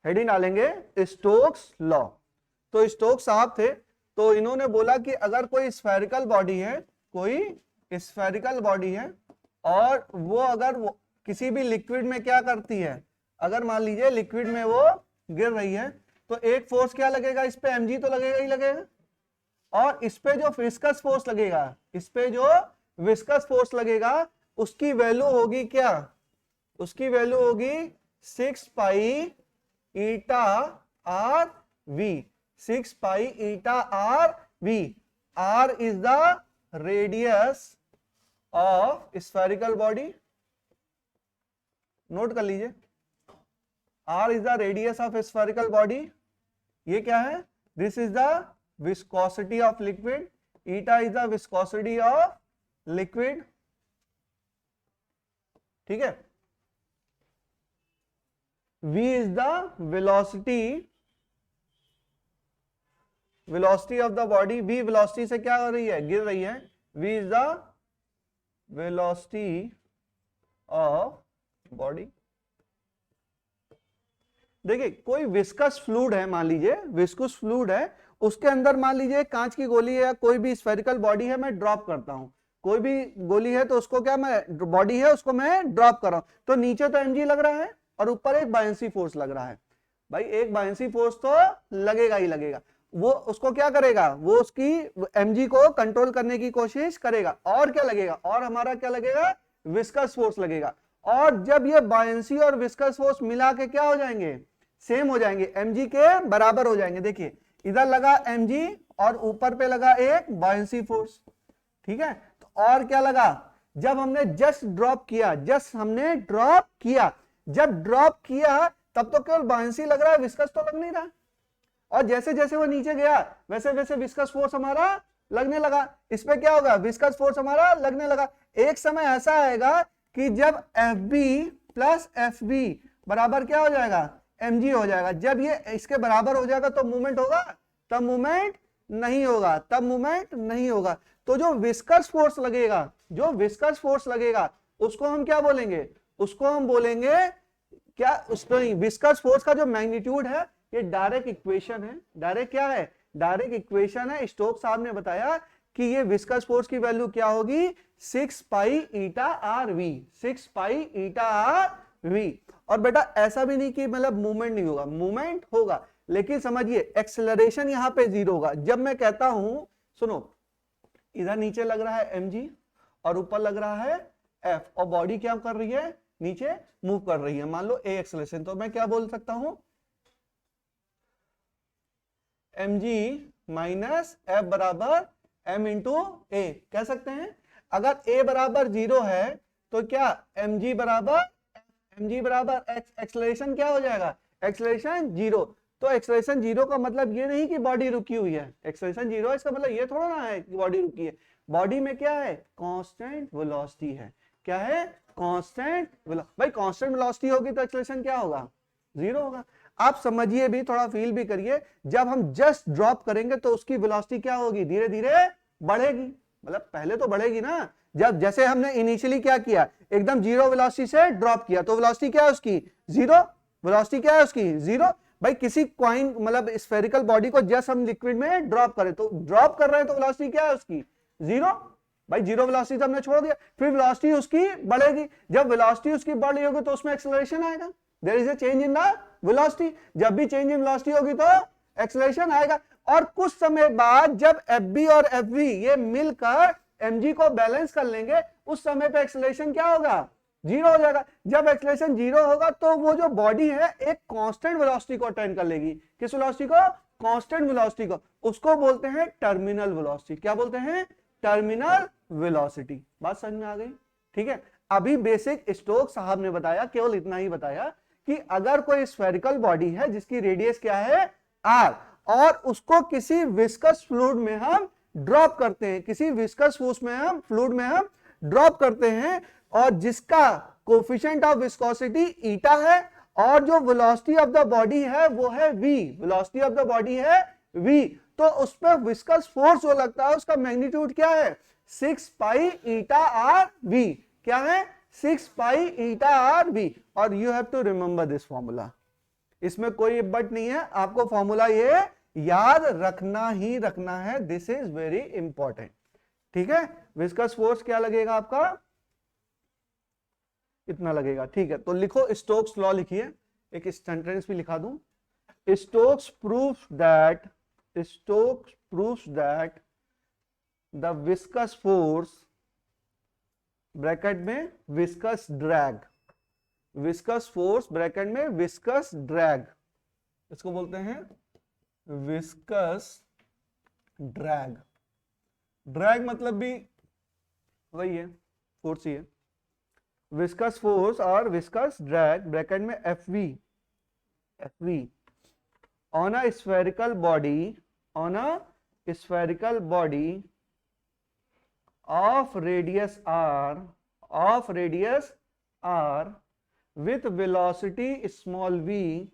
Heading डालेंगे Stokes law. तो Stokes साहब थे, तो इन्होंने बोला कि अगर कोई स्फेरिकल बॉडी है, कोई स्फेरिकल बॉडी है और वो अगर वो किसी भी लिक्विड में क्या करती है, अगर मान लीजिए लिक्विड में वो गिर रही है, तो एक फोर्स क्या लगेगा इस पे, mg तो लगेगा ही लगेगा, और इस पे जो विस्कस फोर्स लगेगा, इस पे जो विस्कस फोर्स लगेगा उसकी वैल्यू होगी क्या, उसकी वैल्यू होगी 6 pi eta R V, 6 pi eta R V. R is the radius of spherical body, note कर लीजिए, R is the radius of spherical body. ये क्या है, this is the viscosity of liquid, eta is the viscosity of liquid, ठीक है। v is the velocity, velocity of the body, v velocity से क्या हो रही है, गिर रही है, v is the velocity of body। देखिए कोई विस्कस फ्लूइड है, मान लीजिए विस्कस फ्लूइड है, उसके अंदर मान लीजिए कांच की गोली है या कोई भी स्फेरिकल बॉडी है, मैं ड्रॉप करता हूं, कोई भी गोली है तो उसको क्या, मैं बॉडी है उसको मैं ड्रॉप कर रहा हूं, तो नीचे तो mg लग रहा है और ऊपर एक बायंसी फोर्स लग रहा है। भाई एक बायंसी फोर्स तो लगेगा ही लगेगा, वो उसको क्या करेगा, वो उसकी mg को कंट्रोल करने की कोशिश करेगा, और क्या लगेगा, और हमारा क्या लगेगा, विस्कस फोर्स लगेगा। और जब ये बायंसी और विस्कस फोर्स मिला के क्या हो जाएंगे, सेम हो जाएंगे, mg के बराबर हो जाएंगे। देखिए इधर लगा mg और ऊपर पे लगा एक बायंसी फोर्स, ठीक है। तो और क्या लगा, जब हमने जस्ट ड्रॉप किया, जस्ट हमने ड्रॉप किया, जब ड्रॉप किया तब तो केवल बायंसी लग रहा है, विस्कस तो लग नहीं रहा, और जैसे जैसे वो नीचे गया वैसे वैसे विस्कस फोर्स हमारा लगने लगा, इस पे क्या होगा, विस्कस फोर्स हमारा लगने लगा। एक समय ऐसा आएगा कि जब FB प्लस FB बराबर क्या हो जाएगा, mg हो जाएगा। जब ये इसके बराबर हो जाएगा तो मूवमेंट होगा, तब मूवमेंट नहीं होगा, तब मूवमेंट नहीं होगा। तो जो विस्कस फोर्स लगेगा, जो विस्कस फोर्स लगेगा उसको हम क्या बोलेंगे, उसको हम बोलेंगे क्या, उसको विस्कस फोर्स का जो मैग्नीट्यूड है ये डायरेक्ट इक्वेशन है, डायरेक्ट क्या है, डायरेक्ट इक्वेशन है। स्टोक्स साहब ने बताया कि ये विस्कस फोर्स की वैल्यू क्या होगी, 6 pi eta R V, 6 pi eta R V. और बेटा ऐसा भी नहीं कि मतलब मूवमेंट नहीं होगा, मूवमेंट होगा, लेकिन समझिए एक्सेलरेशन यहां पे 0 होगा। जब मैं कहता हूं, सुनो, इधर नीचे लग रहा है mg और ऊपर लग रहा है f, और बॉडी क्या कर रही है, नीचे मूव कर रही है, मान लो a एक्सेलरेशन, तो मैं क्या बोल सकता हूं, mg माइनस f बराबर m इंटू a कह सकते हैं। अगर a बराबर 0 है तो क्या mg बराबर एक्सेलरेशन क्या हो जाएगा, एक्सेलरेशन 0। तो एक्सेलरेशन 0 का मतलब ये नहीं कि बॉडी रुकी हुई है, एक्सेलरेशन 0 है इसका मतलब ये थोड़ा ना है कि बॉडी रुकी है, बॉडी में क्या है, कांस्टेंट वेलोसिटी है। क्या है, कांस्टेंट वेलोसिटी। भाई कांस्टेंट वेलोसिटी होगी तो एक्सेलरेशन क्या होगा, 0 होगा। आप समझिए भी, थोड़ा फील भी करिए, जब हम जस्ट ड्रॉप करेंगे तो उसकी वेलोसिटी क्या होगी, धीरे धीरे बढ़ेगी, मतलब पहले तो बढ़ेगी ना, जब जैसे हमने इनिशियली क्या किया, एकदम 0 वेलोसिटी से ड्रॉप किया तो वेलोसिटी क्या है उसकी 0, वेलोसिटी क्या है उसकी 0। भाई किसी कॉइन मतलब स्फेरिकल बॉडी को जस्ट हम लिक्विड में ड्रॉप करें तो ड्रॉप कर रहे हैं तो वेलोसिटी क्या है उसकी 0। भाई 0 वेलोसिटी तो हमने छोड़ दिया, फिर वेलोसिटी उसकी बढ़ेगी, जब वेलोसिटी उसकी बढ़ रही होगी तो उसमें एक्सेलरेशन आएगा, there is a change in the velocity. जब भी चेंज इन वेलोसिटी होगी तो एक्सेलरेशन आएगा, और कुछ समय बाद जब FB और FV ये मिलकर mg को बैलेंस कर लेंगे, उस समय पे एक्सेलरेशन क्या होगा, 0 हो जाएगा। जब एक्सेलरेशन 0 होगा तो वो जो बॉडी है एक कांस्टेंट वेलोसिटी को अटेन कर लेगी, किस वेलोसिटी को, कांस्टेंट वेलोसिटी को, उसको बोलते हैं टर्मिनल वेलोसिटी। क्या बोलते हैं, टर्मिनल वेलोसिटी। बात समझ में आ गई, ठीक है। अभी बेसिक स्टोक्स साहब ने बताया, केवल इतना ही बताया कि अगर कोई स्फेरिकल बॉडी है जिसकी रेडियस क्या है r, और उसको किसी विस्कस फ्लूइड में हम ड्रॉप करते हैं, किसी विस्कस फ्लूइड में हम ड्रॉप करते हैं, और जिसका कोफिशिएंट ऑफ विस्कोसिटी ईटा है, और जो वेलोसिटी ऑफ द बॉडी है वो है v, velocity of the body है v, तो उस पर विस्कस फोर्स जो लगता है उसका मैग्नीट्यूड क्या है, 6 पाई ईटा आर v। क्या है, 6 पाई ईटा आर v। और you have to remember this formula, इसमें कोई बट नहीं है, आपको फॉर्मूला ये याद रखना ही रखना है, दिस इज वेरी इंपॉर्टेंट। ठीक है, विस्कस फोर्स क्या लगेगा आपका, इतना लगेगा। ठीक है, तो लिखो स्टोक्स लॉ लिखिए, एक सेंटेंस भी लिखा दूं, Stokes proves that, Stokes proves that the viscous force, bracket में viscous drag, viscous force bracket में विस्कस ड्रैग, इसको बोलते हैं विस्कस ड्रैग। ड्रैग मतलब भी वही है, फोर्स ही है। विस्कस फोर्स और विस्कस ड्रैग ब्रैकेट में FV, FV on a spherical body, on a spherical body of radius R, of radius R with velocity small v,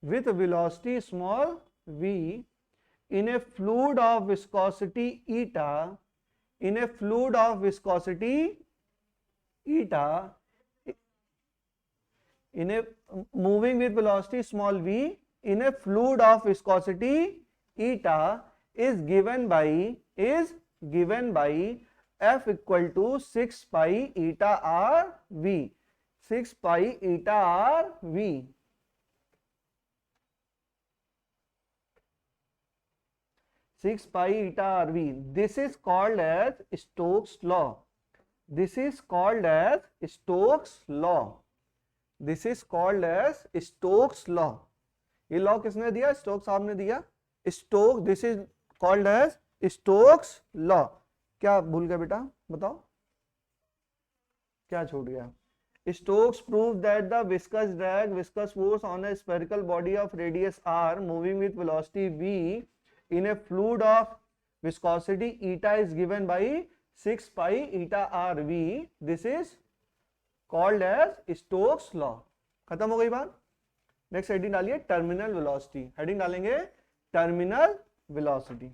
with velocity small v in a fluid of viscosity eta, in a fluid of viscosity eta, in a moving with velocity small v in a fluid of viscosity eta is given by f equal to 6 pi eta r v, 6 pi eta r v। Six pi eta r v, this is called as Stokes law, this is called as Stokes law, this is called as Stokes law। ये law किसने दिया, Stokes साहब ने दिया, Stoke, this is called as Stokes law. क्या भूल गए बेटा, बताओ क्या छूट गया। Stokes proved that the viscous drag, viscous force on a spherical body of radius r moving with velocity v in a fluid of viscosity eta is given by 6 pi eta r v, this is called as Stokes law। खत्म हो गई बात। Next heading डालिए terminal velocity, heading डालेंगे terminal velocity.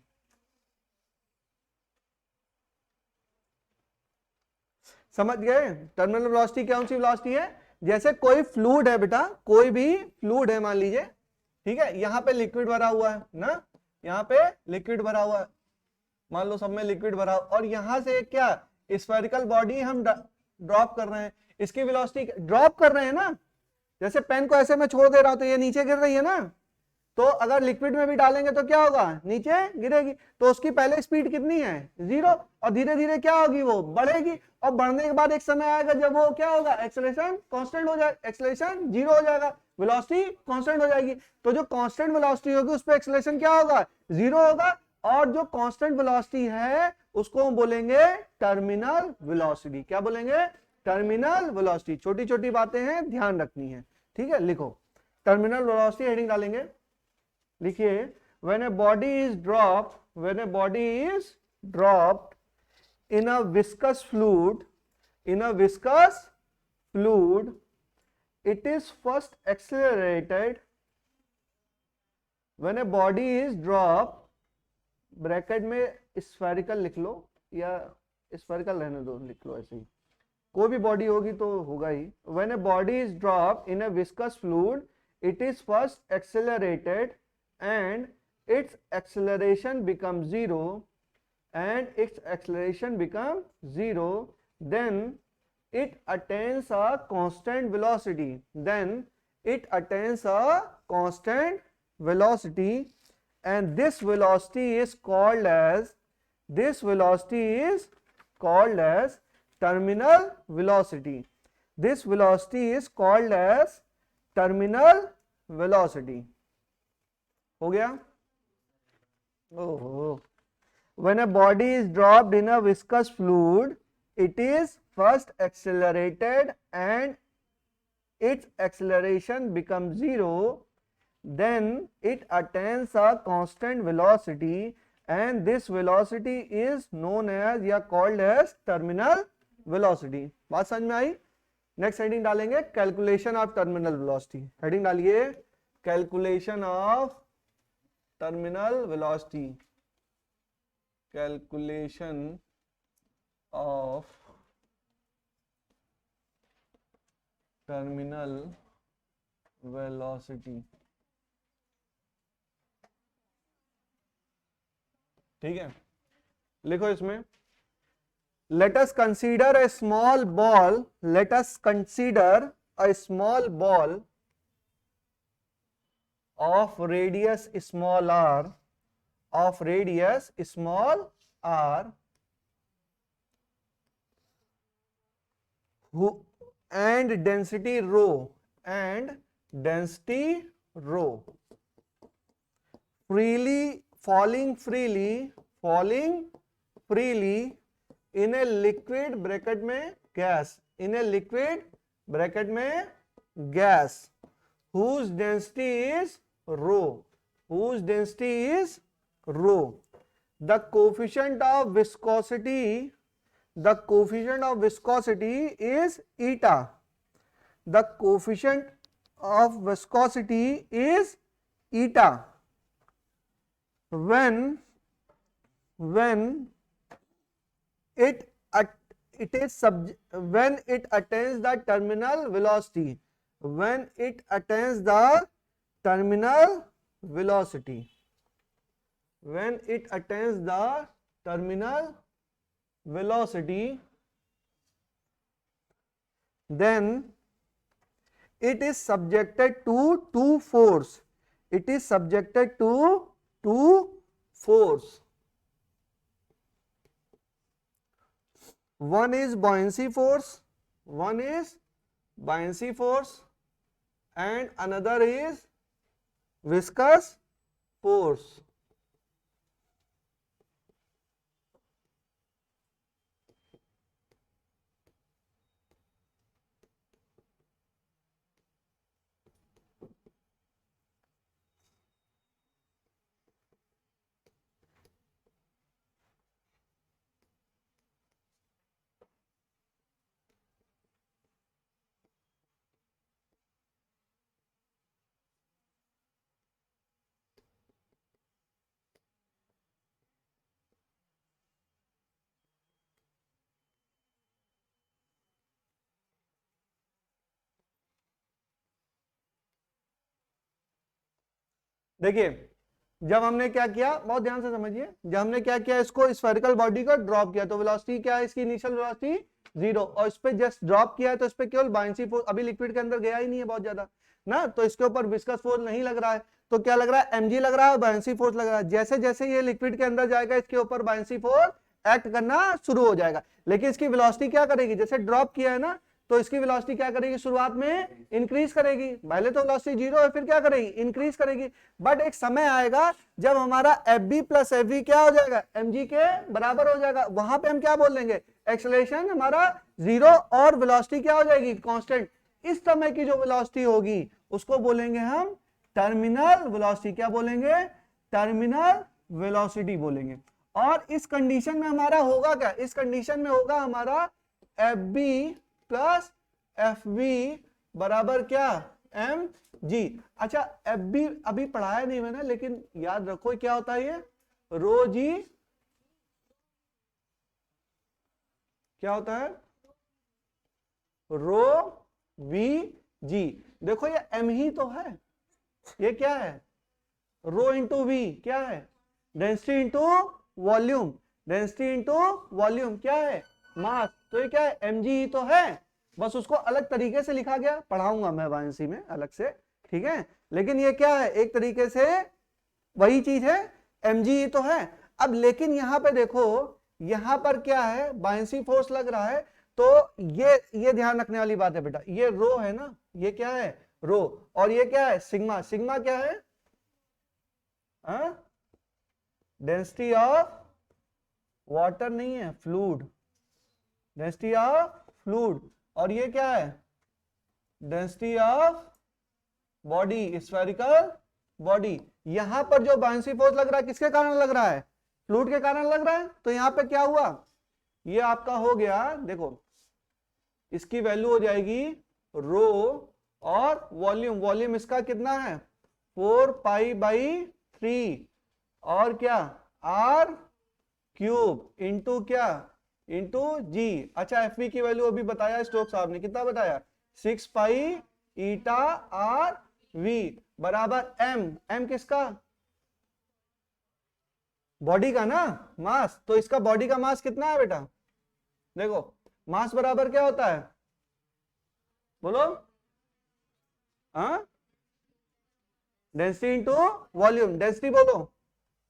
समझ गए, terminal velocity कौन सी velocity है, जैसे कोई फ्लूइड है बेटा, कोई भी फ्लूइड है मान लीजिए, ठीक है, यहां पे लिक्विड भरा हुआ है ना, यहाँ पे लिक्विड भरा हुआ है, मान लो सब में लिक्विड भरा, और यहां से क्या स्फेरिकल बॉडी हम ड्रॉप कर रहे हैं, इसकी वेलोसिटी ड्रॉप कर रहे हैं ना, जैसे पेन को ऐसे मैं छोड़ दे रहा हूं तो ये नीचे गिर रही है ना, तो अगर लिक्विड में भी डालेंगे तो क्या होगा, नीचे गिरेगी, तो उसकी पहले स्पीड कितनी है, 0, और धीरे धीरे क्या होगी, वो बढ़ेगी, और बढ़ने के बाद एक समय आएगा जब वो क्या होगा, एक्सेलरेशन कांस्टेंट हो जाएगा, एक्सेलरेशन 0 हो जाएगा, वेलोसिटी कांस्टेंट हो जाएगी। तो जो कांस्टेंट वेलोसिटी होगी उस पर एक्सेलरेशन क्या होगा, 0 होगा, और जो कांस्टेंट वेलोसिटी है उसको हम बोलेंगे टर्मिनल वेलोसिटी। क्या बोलेंगे, टर्मिनल वेलोसिटी। छोटी छोटी बातें हैं, ध्यान रखनी है, ठीक है। लिखो टर्मिनल वेलोसिटी, हेडिंग डालेंगे, लिखिए when a body is dropped, when a body is dropped in a viscous fluid, in a viscous fluid, it is first accelerated, when a body is dropped, bracket में spherical लिख लो या spherical रहने दो, लिख लो ऐसे ही, कोई भी बॉडी होगी तो होगा ही। when a body is dropped in a viscous fluid, it is first accelerated and its acceleration becomes 0, and its acceleration becomes 0, then it attains a constant velocity, then it attains a constant velocity, and this velocity is called as, this velocity is called as terminal velocity, this velocity is called as terminal velocity। हो गया, ओहो। When a body is dropped in a viscous fluid, it is first accelerated and its acceleration becomes 0, then it attains a constant velocity, and this velocity is known as या called as terminal velocity। बात समझ में आई। Next heading डालेंगे calculation of terminal velocity, heading डालिए calculation of terminal velocity, calculation of terminal velocity, ठीक है, लिखो इसमें, let us consider a small ball, let us consider a small ball of radius small r, of radius small r, who and density rho, and density rho, falling freely in a liquid bracket में gas, in a liquid bracket में gas, whose density is rho, whose density is rho. The coefficient of viscosity, the coefficient of viscosity is eta, the coefficient of viscosity is eta when when it attains the terminal velocity, when it attains the terminal velocity, when it attains the terminal velocity, then it is subjected to two force, it is subjected to two force. One is buoyancy force, one is buoyancy force, and another is viscous force. देखिए, जब हमने क्या किया, बहुत ध्यान से समझिए, जब हमने क्या किया, इसको स्फेरिकल बॉडी को ड्रॉप किया तो वेलोसिटी क्या है, इसकी इनिशियल वेलोसिटी 0, और इस पे जस्ट ड्रॉप किया है तो इस पे केवल बायंसी फोर्स, अभी लिक्विड के अंदर गया ही नहीं है बहुत ज्यादा ना, तो इसके ऊपर विस्कस फोर्स नहीं लग रहा है, तो क्या लग रहा है, mg लग रहा है, बायंसी फोर्स लग रहा है। जैसे जैसे ये लिक्विड के अंदर जाएगा इसके ऊपर बायंसी फोर्स एक्ट करना शुरू हो जाएगा, लेकिन इसकी वेलोसिटी क्या करेगी, जैसे ड्रॉप किया है ना, तो इसकी वेलोसिटी क्या करेगी, शुरुआत में इंक्रीज करेगी, पहले तो वेलोसिटी 0 है, फिर क्या करेगी, इंक्रीज करेगी, बट एक समय आएगा जब हमारा FB प्लस FV क्या हो जाएगा, mg के बराबर हो जाएगा, वहां पे हम क्या बोल देंगे, एक्सेलरेशन हमारा 0 और वेलोसिटी क्या हो जाएगी, कांस्टेंट। इस समय की जो वेलोसिटी होगी उसको बोलेंगे हम टर्मिनल वेलोसिटी, क्या बोलेंगे, टर्मिनल वेलोसिटी बोलेंगे। और इस कंडीशन में हमारा होगा क्या, इस कंडीशन में होगा हमारा FB प्लस FV बराबर क्या, mg। अच्छा, FB अभी पढ़ाया नहीं मैंने, लेकिन याद रखो क्या होता है ये, रो जी क्या होता है, रो वी जी। देखो ये m ही तो है, ये क्या है, रो इंटू वी क्या है, density into volume, density into volume क्या है, मास, तो ये क्या है, mg ही तो है, बस उसको अलग तरीके से लिखा गया, पढ़ाऊंगा मैं वायंसी में अलग से, ठीक है, लेकिन ये क्या है, एक तरीके से वही चीज है, mg ही तो है। अब लेकिन यहां पे देखो, यहां पर क्या है, बायंसी फोर्स लग रहा है, तो ये ध्यान रखने वाली बात है बेटा, ये रो है ना, ये क्या है, रो, और ये क्या है, सिग्मा, सिग्मा क्या है, डेंसिटी ऑफ वाटर नहीं है, फ्लूइड, डेंसिटी ऑफ फ्लूइड, और ये क्या है, density of body, spherical body. यहां पर जो बायंसी फोर्स लग रहा है किसके कारण लग रहा है, फ्लूइड के कारण लग रहा है, तो यहां पे क्या हुआ, ये आपका हो गया, देखो इसकी वैल्यू हो जाएगी रो, और वॉल्यूम, वॉल्यूम इसका कितना है 4π/3, और क्या r क्यूब इंटू क्या, इंटू जी। अच्छा, एफ की वैल्यू अभी बताया स्टोक्स साहब ने, कितना बताया, 6π eta r v बराबर m किसका, बॉडी का ना मास, तो इसका बॉडी का मास कितना है बेटा, देखो मास बराबर क्या होता है, बोलो, हाँ, डेंसिटी इंटू वॉल्यूम, डेंसिटी बोलो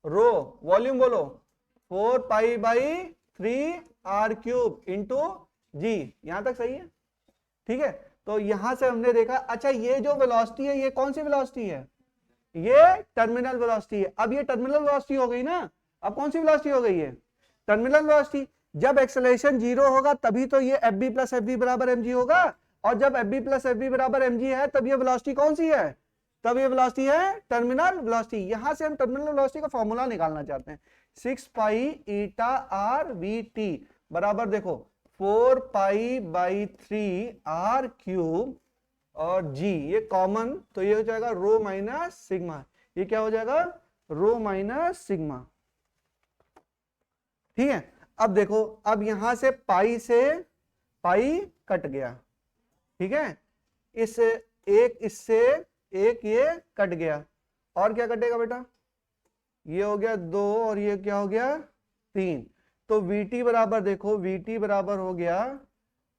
रो, वॉल्यूम बोलो 4 pi by 3 r cube into G, यहां तक सही है, ठीक है। तो यहां से हमने देखा, अच्छा ये जो वेलोसिटी है ये कौन सी वेलोसिटी है, ये टर्मिनल वेलोसिटी है। अब ये टर्मिनल वेलोसिटी हो गई ना, अब कौन सी वेलोसिटी हो गई है, टर्मिनल वेलोसिटी। जब एक्सेलरेशन 0 होगा तभी तो ये F B plus F B बराबर एम जी होगा, और जब F B plus F B बराबर एम जी है तब ये वेलोसिटी कौन सी है, तब ये वेलोसिटी है टर्मिनल वेलोसिटी। यहां से हम टर्मिनल वेलोसिटी का फॉर्मूला निकालना चाहते हैं, 6 pi eta R we T बराबर देखो 4 पाई बाई 3 आर क्यूब और जी, ये कॉमन तो ये हो जाएगा रो माइनस सिग्मा, ये क्या हो जाएगा रो माइनस सिग्मा, ठीक है। अब देखो, अब यहां से पाई कट गया, ठीक है, इससे एक ये कट गया, और क्या कटेगा बेटा, ये हो गया 2 और ये क्या हो गया 3, तो VT बराबर देखो, VT बराबर हो गया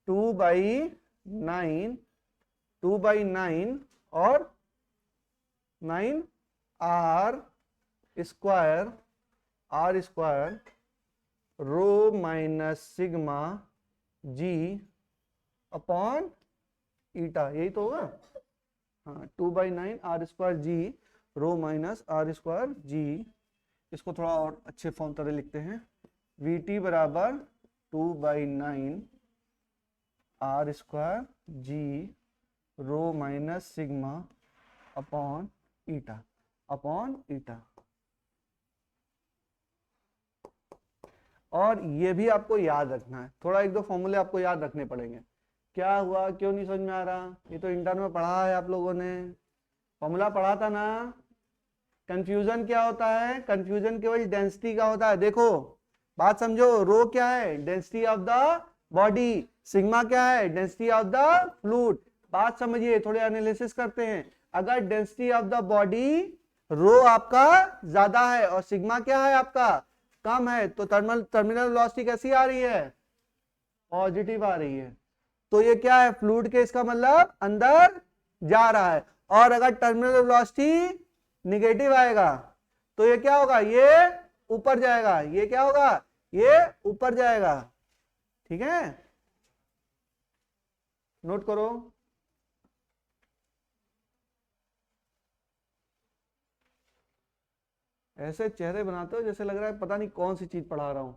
2/9 और 9 r square rho minus sigma जी अपॉन ईटा, यही तो होगा, हाँ 2/9 r square G rho minus r square जी। इसको थोड़ा और अच्छे फॉर्म तरह लिखते हैं, VT बराबर 2/9 r square G rho minus sigma upon ईटा और ये भी आपको याद रखना है, थोड़ा एक दो फॉर्मूले आपको याद रखने पड़ेंगे। क्या हुआ, क्यों नहीं समझ में आ रहा, ये तो इंटर में पढ़ा है आप लोगों ने, फॉर्मूला पढ़ा था ना। कंफ्यूजन क्या होता है, कंफ्यूजन केवल डेंसिटी का होता है। देखो बात समझो, रो क्या है, density of the body, sigma क्या है, डेंसिटी ऑफ द फ्लूइड। बात समझिए, थोड़े एनालिसिस करते हैं। अगर डेंसिटी ऑफ द बॉडी रो आपका ज्यादा है और सिग्मा क्या है आपका कम है, तो टर्मिनल वेलोसिटी कैसी आ रही है, पॉजिटिव आ रही है। तो ये क्या है, फ्लूइड के इसका मतलब अंदर जा रहा है। और अगर टर्मिनल वेलोसिटी निगेटिव आएगा तो ये क्या होगा, ये ऊपर जाएगा, ये क्या होगा, ये ऊपर जाएगा, ठीक है, नोट करो। ऐसे चेहरे बनाते हो जैसे लग रहा है पता नहीं कौन सी चीज पढ़ा रहा हूं,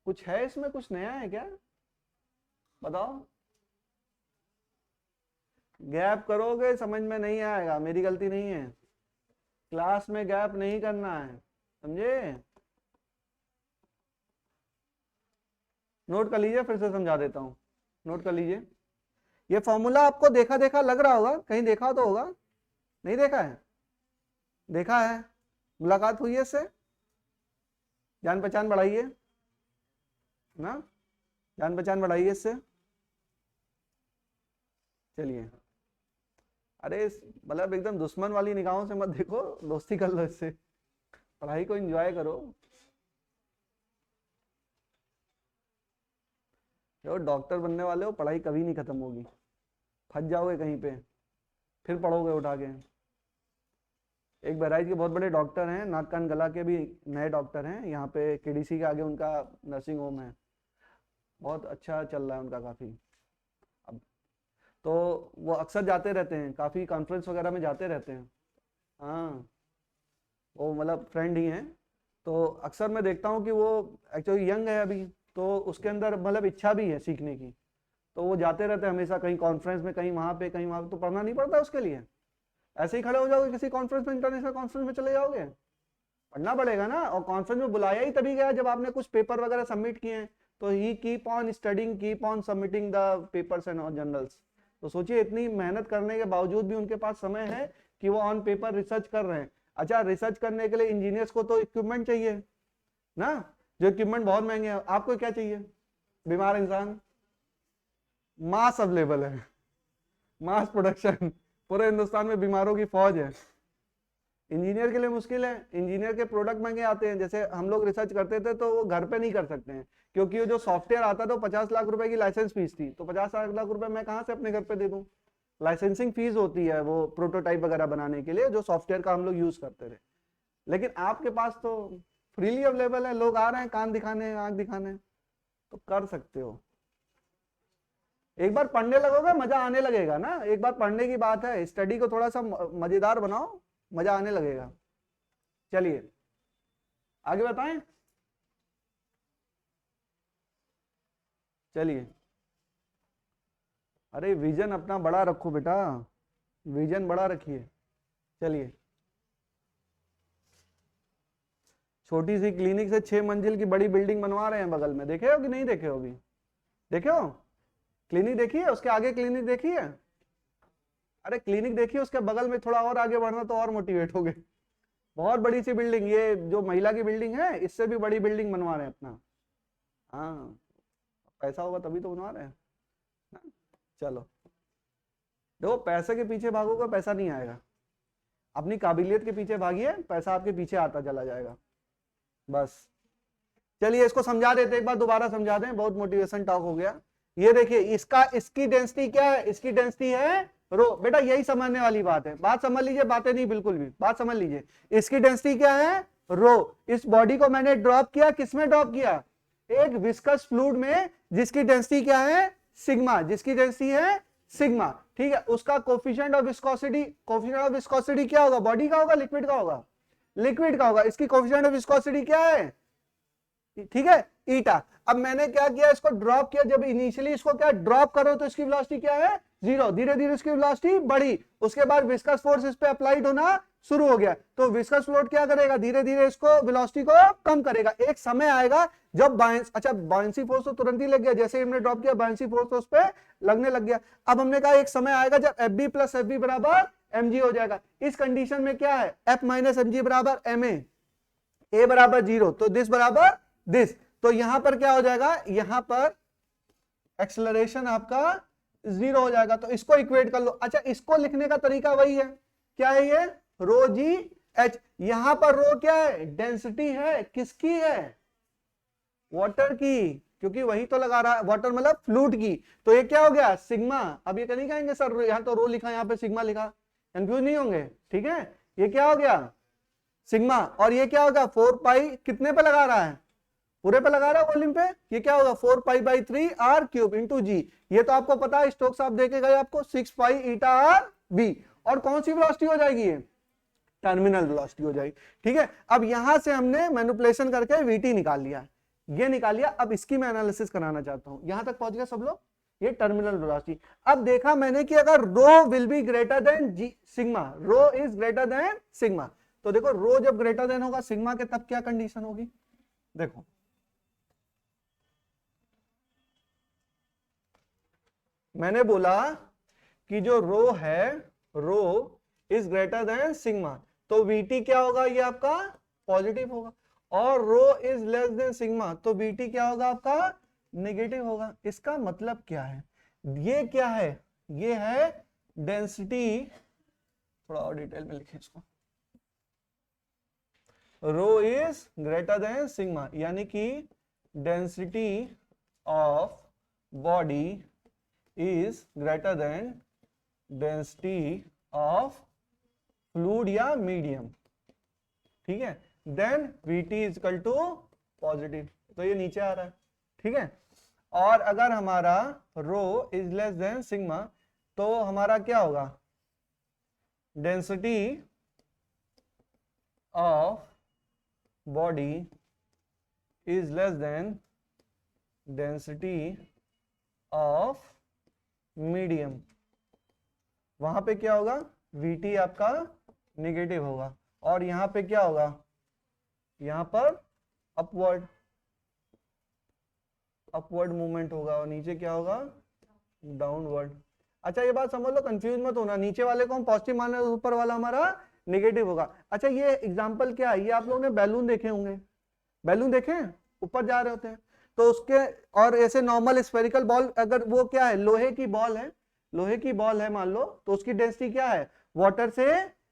कुछ है इसमें, कुछ नया है क्या, बताओ। गैप करोगे समझ में नहीं आएगा, मेरी गलती नहीं है, क्लास में गैप नहीं करना है, समझे। नोट कर लीजिए, फिर से समझा देता हूं, नोट कर लीजिए। ये फॉर्मूला आपको देखा देखा लग रहा होगा, कहीं देखा तो होगा, नहीं देखा है, देखा है, मुलाकात हुई है इससे, जान पहचान बढ़ाइए ना, जान पहचान बढ़ाइए इससे। चलिए, अरे मतलब एकदम दुश्मन वाली निगाहों से मत देखो, दोस्ती कर लो इससे, पढ़ाई को एंजॉय करो। जो डॉक्टर बनने वाले हो, पढ़ाई कभी नहीं खत्म होगी, फंस जाओगे कहीं पे, फिर पढ़ोगे उठा के। एक बहराइच के बहुत बड़े डॉक्टर हैं, नाक कान गला के भी नए डॉक्टर हैं, यहाँ पे केडीसी के आगे उनका नर्सिंग होम है, बहुत अच्छा चल रहा है उनका काफ़ी। अब तो वो अक्सर जाते रहते हैं, काफ़ी कॉन्फ्रेंस वगैरह में जाते रहते हैं, हाँ वो मतलब फ्रेंड ही हैं। तो अक्सर मैं देखता हूँ कि वो एक्चुअली यंग है अभी, तो उसके अंदर मतलब इच्छा भी है सीखने की, तो वो जाते रहते हैं हमेशा, कहीं कॉन्फ्रेंस में, कहीं वहाँ पे कहीं वहाँ पे। तो पढ़ना नहीं पड़ता उसके लिए, ऐसे ही खड़े हो जाओगे किसी कॉन्फ्रेंस में, इंटरनेशनल कॉन्फ्रेंस में चले जाओगे, पढ़ना पड़ेगा ना। और कॉन्फ्रेंस में बुलाया ही तभी गया जब आपने कुछ पेपर वगैरह सबमिट किए हैं, तो ही keep on studying, keep on submitting the papers and journals. तो सोचिए इतनी मेहनत करने के बावजूद भी उनके पास समय है कि वो ऑन पेपर रिसर्च कर रहे हैं। अच्छा, रिसर्च करने के लिए इंजीनियर्स को तो इक्विपमेंट चाहिए ना, जो इक्विपमेंट बहुत महंगे हैं। आपको क्या चाहिए, बीमार इंसान, मास अवेलेबल है, मास प्रोडक्शन, पूरे हिंदुस्तान में बीमारों की फौज है। इंजीनियर के लिए मुश्किल है, इंजीनियर के प्रोडक्ट महंगे आते हैं। जैसे हम लोग रिसर्च करते थे तो वो घर पे नहीं कर सकते हैं, क्योंकि वो जो सॉफ्टवेयर आता था 50 लाख रुपए की लाइसेंस फीस थी, तो 50 लाख रुपए मैं कहाँ से अपने घर पे दे दूं। लाइसेंसिंग फीस होती है वो प्रोटोटाइप वगैरह बनाने के लिए, जो सॉफ्टवेयर का हम लोग यूज करते थे। लेकिन आपके पास तो फ्रीली अवेलेबल है, लोग आ रहे हैं कान दिखाने, आंख दिखाने, तो कर सकते हो। एक बार पढ़ने लगोगे मजा आने लगेगा ना, एक बार पढ़ने की बात है, स्टडी को थोड़ा सा मजेदार बनाओ, मजा आने लगेगा। चलिए आगे बताएं। चलिए, अरे विजन अपना बड़ा रखो बेटा, विजन बड़ा रखिए। चलिए, छोटी सी क्लिनिक से 6 मंजिल की बड़ी बिल्डिंग बनवा रहे हैं बगल में, देखे हो कि नहीं देखे हो? अभी देखे हो? क्लिनिक देखिए, उसके आगे क्लिनिक देखिए। अरे क्लिनिक देखिए, उसके बगल में थोड़ा और आगे बढ़ना तो और मोटिवेट हो गए। बहुत बड़ी सी बिल्डिंग, ये जो महिला की बिल्डिंग है इससे भी बड़ी बिल्डिंग बनवा रहे हैं अपना। हाँ, पैसा होगा तभी तो बनवा रहे हैं। चलो देखो, पैसे के पीछे भागोगे पैसा नहीं आएगा, अपनी काबिलियत के पीछे भागिए, पैसा आपके पीछे आता चला जाएगा। बस चलिए इसको समझा देते, एक बार दोबारा समझा दें, बहुत मोटिवेशन टॉक हो गया। ये देखिए, इसकी डेंसिटी क्या है? इसकी डेंसिटी है रो। बेटा यही समझने वाली बात है, बात समझ लीजिए, बातें नहीं बिल्कुल भी, बात समझ लीजिए। इसकी डेंसिटी क्या है? रो। इस बॉडी को मैंने ड्रॉप किया, किसमें ड्रॉप किया? एक विस्कस फ्लूइड में, जिसकी डेंसिटी क्या है? सिग्मा, जिसकी डेंसिटी है सिग्मा। ठीक है, उसका coefficient of viscosity, coefficient of viscosity क्या होगा? बॉडी का होगा, लिक्विड का होगा? लिक्विड का होगा। इसकी कोफिशिएंट ऑफ विस्कोसिटी क्या है? ठीक है, ईटा। अब मैंने क्या किया, इसको ड्रॉप किया। जब इनिशियली इसको क्या ड्रॉप करो तो इसकी वेलोसिटी क्या है? 0। धीरे धीरे इसकी वेलोसिटी बढ़ी, उसके बाद विस्कस फोर्स इस पे अप्लाइड होना शुरू हो गया, तो विस्कस फ्लूइड क्या करेगा? धीरे धीरे इसको वेलोसिटी को कम करेगा। एक समय आएगा जब बायंसी फोर्स तो तुरंत ही लग गया, जैसे हमने ड्रॉप किया बायंसी फोर्स तो उस पे लगने लग गया। अब हमने कहा एक समय आएगा जब FB प्लस FB बराबर mg हो जाएगा। इस कंडीशन में क्या है? F माइनस mg बराबर ma, a बराबर 0, तो दिस बराबर दिस। तो यहां पर क्या हो जाएगा? यहां पर एक्सेलरेशन आपका 0 हो जाएगा। तो इसको इक्वेट कर लो। अच्छा, इसको लिखने का तरीका वही है, क्या है ये? रो जी एच। यहां पर रो क्या है? डेंसिटी है, किसकी है? वाटर की, क्योंकि वही तो लगा रहा है, वाटर मतलब फ्लूइड की। तो ये क्या हो गया? सिग्मा। अब ये नहीं कहेंगे सर यहां तो रो लिखा, यहां पे सिग्मा लिखा, कंफ्यूज नहीं होंगे। ठीक है, ये क्या हो गया? सिग्मा। और ये क्या होगा? 4 पाई, कितने पे लगा रहा है? पूरे पे लगा रहा है वॉल्यूम पे। ये क्या होगा? 4 pi by 3 R cube into G. ये तो आपको पता है, स्टोक्स आप देखे गए आपको, 6 पाई ईटा आर बी। और कौन सी वेलोसिटी हो जाएगी? ये टर्मिनल वेलोसिटी हो जाएगी। ठीक है, अब यहां से हमने मैनिपुलेशन करके वीटी निकाल लिया, ये निकाल लिया। अब इसकी मैं एनालिसिस कराना चाहता हूं। यहां तक पहुंच गया सब लोग? ये टर्मिनल वेलोसिटी। अब देखा मैंने कि अगर rho will be greater than जी sigma, rho is greater than sigma, तो देखो रो जब ग्रेटर देन होगा सिग्मा के, तब क्या कंडीशन होगी? देखो मैंने बोला कि जो रो है, रो इज ग्रेटर देन सिग्मा, तो वीटी क्या होगा? ये आपका पॉजिटिव होगा। और रो इज लेस देन सिग्मा, तो वीटी क्या होगा? आपका नेगेटिव होगा। इसका मतलब क्या है? ये क्या है? ये है डेंसिटी, थोड़ा और डिटेल में लिखें इसको। रो इज ग्रेटर देन सिग्मा, यानी कि density of body is greater than density of fluid या medium। ठीक है, then Vt is equal to positive, तो ये नीचे आ रहा है। ठीक है, और अगर हमारा रो is less than sigma, तो हमारा क्या होगा? density of body is less than density of medium. वहां पे क्या होगा? Vt आपका नेगेटिव होगा। और यहां पे क्या होगा? यहां पर अपवर्ड मूवमेंट होगा, और नीचे क्या होगा? डाउनवर्ड। अच्छा ये बात समझ लो, कंफ्यूज मत होना, नीचे वाले को हम पॉजिटिव मान रहे हैं, ऊपर वाला हमारा नेगेटिव होगा। अच्छा ये एग्जांपल क्या है? ये आप लोगों ने बैलून देखे होंगे, बैलून देखे ऊपर जा रहे होते हैं, तो उसके और ऐसे नॉर्मल स्फेरिकल बॉल, अगर वो क्या है? लोहे की बॉल है, लोहे की बॉल है मान लो, तो उसकी डेंसिटी क्या है, वाटर से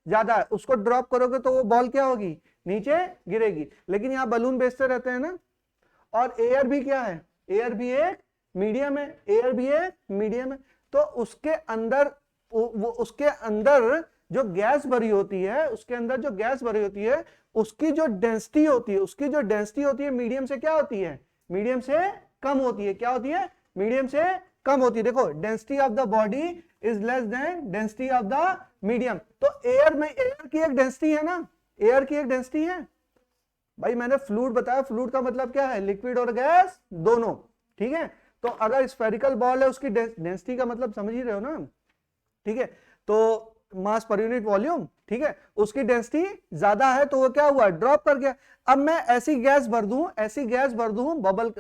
ज्यादा है, उसको ड्रॉप करोगे तो वो बॉल क्या होगी, नीचे गिरेगी। लेकिन यहाँ बलून बेचते रहते हैं ना, और एयर भी क्या है, एयर भी एक मीडियम है, एयर भी एक मीडियम है, तो उसके अंदर वो उसके अंदर जो गैस भरी होती है, उसके अंदर जो गैस भरी होती है, उसकी जो डेंसिटी होती है, उसकी जो डेंसिटी होती है मीडियम से क्या होती है, मीडियम से कम होती है। क्या होती है, मीडियम से कम होती है। देखो density of the body is less than density of the medium. तो एयर में, एयर की एक डेंसिटी है ना, एयर की एक डेंसिटी है भाई। मैंने फ्लूइड बताया, फ्लूइड का मतलब क्या है, लिक्विड और गैस दोनों, ठीक है। तो अगर स्फेरिकल बॉल है, उसकी डेंसिटी का मतलब समझ ही रहे हो ना, ठीक है। तो मास पर यूनिट वॉल्यूम, ठीक है, उसकी डेंसिटी ज्यादा है तो वो क्या हुआ, ड्रॉप कर गया। अब मैं ऐसी गैस भर दूं, ऐसी गैस भर दूं बबल